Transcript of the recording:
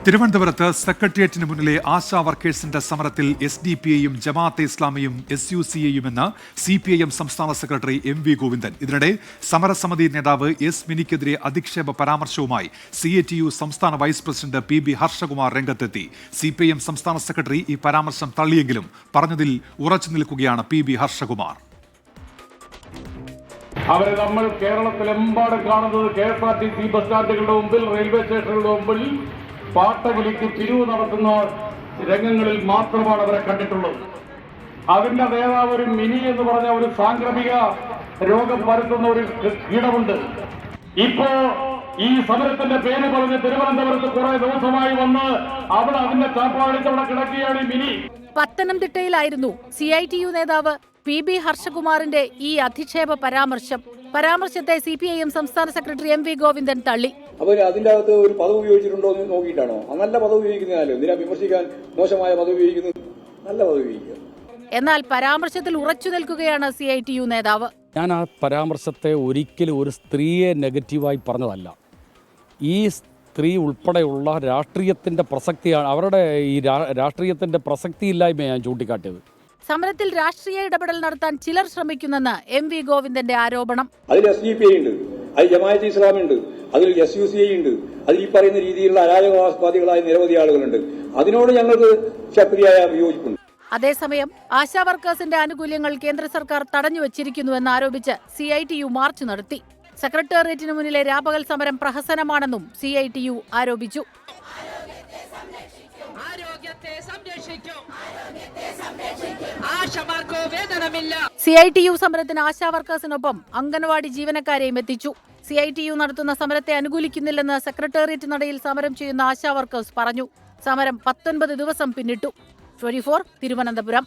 തിരുവനന്തപുരത്ത് സെക്രട്ടേറിയറ്റിന് മുന്നിലെ ആശാ വർക്കേഴ്സിന്റെ സമരത്തിൽ SDPIയും ജമാഅത്തെ ഇസ്ലാമിയും SUCIയുമെന്ന് CPIM സംസ്ഥാന സെക്രട്ടറി MV ഗോവിന്ദൻ. ഇതിനിടെ സമരസമിതി നേതാവ് S മിനിക്കെതിരെ അധിക്ഷേപ പരാമർശവുമായി CATU സംസ്ഥാന വൈസ് പ്രസിഡന്റ് PB ഹർഷകുമാർ രംഗത്തെത്തി. CPIM സംസ്ഥാന സെക്രട്ടറി ഈ പരാമർശം തള്ളിയെങ്കിലും പറഞ്ഞതിൽ ഉറച്ചു നിൽക്കുകയാണ് PB ഹർഷകുമാർ. അവരെ നമ്മൾ കേരളത്തിലെമ്പാടും കാണുന്നത് KSRTC ബസ് സ്റ്റാൻഡുകളുടെ മുമ്പിൽ, റെയിൽവേ സ്റ്റേഷനുകളുടെ മുമ്പിൽ പാട്ടകിലിക്ക് പിരിവ് നടത്തുന്ന രംഗങ്ങളിൽ മാത്രമാണ് അവരെ കണ്ടിട്ടുള്ളത്. അതിന്റെ നേതാവ് ഒരു മിനി എന്ന് പറഞ്ഞ ഒരു സാംക്രമിക രോഗം പരത്തുന്ന ഒരു കീടമുണ്ട്. ഇപ്പോ ഈ സമരത്തിന്റെ പേര് പറഞ്ഞ് തിരുവനന്തപുരത്ത് കുറെ ദിവസമായി വന്ന് അവിടെ അതിന്റെ ചാപ്പാടിച്ചവിടെ കിടക്കുകയാണ് ഈ മിനി. പത്തനംതിട്ടയിലായിരുന്നു CITU നേതാവ് PB ഹർഷകുമാറിന്റെ ഈ അധിക്ഷേപ പരാമർശത്തെ CPIM സംസ്ഥാന സെക്രട്ടറി MV ഗോവിന്ദൻ തള്ളി. അവർ അതിന്റെ അകത്ത് ഒരു പദം ഉപയോഗിച്ചിട്ടുണ്ടോ എന്ന് നോക്കിയിട്ടാണോ? നല്ല പദം ഉപയോഗിക്കുന്നതാലോ എന്തിനാ വിമർശിക്കാൻ? മോശമായ പദം ഉപയോഗിക്കുന്നത്, നല്ല പദം ഉപയോഗിക്കുക. എന്നാൽ പരാമർശത്തിൽ ഉറച്ചു നിൽക്കുകയാണ് CITU നേതാവ്. ഞാൻ ആ പരാമർശത്തെ ഒരിക്കലും ഒരു സ്ത്രീയെ നെഗറ്റീവായി പറഞ്ഞതല്ല. ഈ സ്ത്രീ ഉൾപ്പെടെയുള്ള രാഷ്ട്രീയത്തിന്റെ പ്രസക്തിയാണ്, അവരുടെ ഈ രാഷ്ട്രീയത്തിന്റെ പ്രസക്തിയില്ലായ്മ ഞാൻ ചൂണ്ടിക്കാട്ടിയത്. സമരത്തിൽ രാഷ്ട്രീയ ഇടപെടൽ നടത്താൻ ചിലർ ശ്രമിക്കുന്നെന്ന് MV ഗോവിന്ദന്റെ ആരോപണം. അതിൽ SDPI ഉണ്ട്, അതിൽ ജമാഅത്തെ ഇസ്ലാമി ഉണ്ട്, അതിൽ SUCI ഉണ്ട്, അതിൽ ഈ പറയുന്ന രീതിയിലുള്ള അരാജകവാദികളായ നിരവധി ആളുകളുണ്ട്. അതിനോട് ഞങ്ങൾക്ക് ശക്തിയായ വിയോജിപ്പുണ്ട്. അതേസമയം ആശാ വർക്കേഴ്സിന്റെ ആനുകൂല്യങ്ങൾ കേന്ദ്ര സർക്കാർ തടഞ്ഞുവച്ചിരിക്കുന്നുവെന്ന് ആരോപിച്ച് CITU മാർച്ച് നടത്തി. സെക്രട്ടേറിയറ്റിന് മുന്നിലെ രാപകൽ സമരം പ്രഹസനമാണെന്നും CITU ആരോപിച്ചു. CITU സമരത്തിന് ആശാ വർക്കേഴ്സിനൊപ്പം അംഗൻവാടി ജീവനക്കാരെയും എത്തിച്ചു. CITU നടത്തുന്ന സമരത്തെ അനുകൂലിക്കുന്നില്ലെന്ന് സെക്രട്ടേറിയറ്റ് നടയിൽ സമരം ചെയ്യുന്ന ആശാ വർക്കേഴ്സ് പറഞ്ഞു. സമരം 19 ദിവസം പിന്നിട്ടു. 24 തിരുവനന്തപുരം.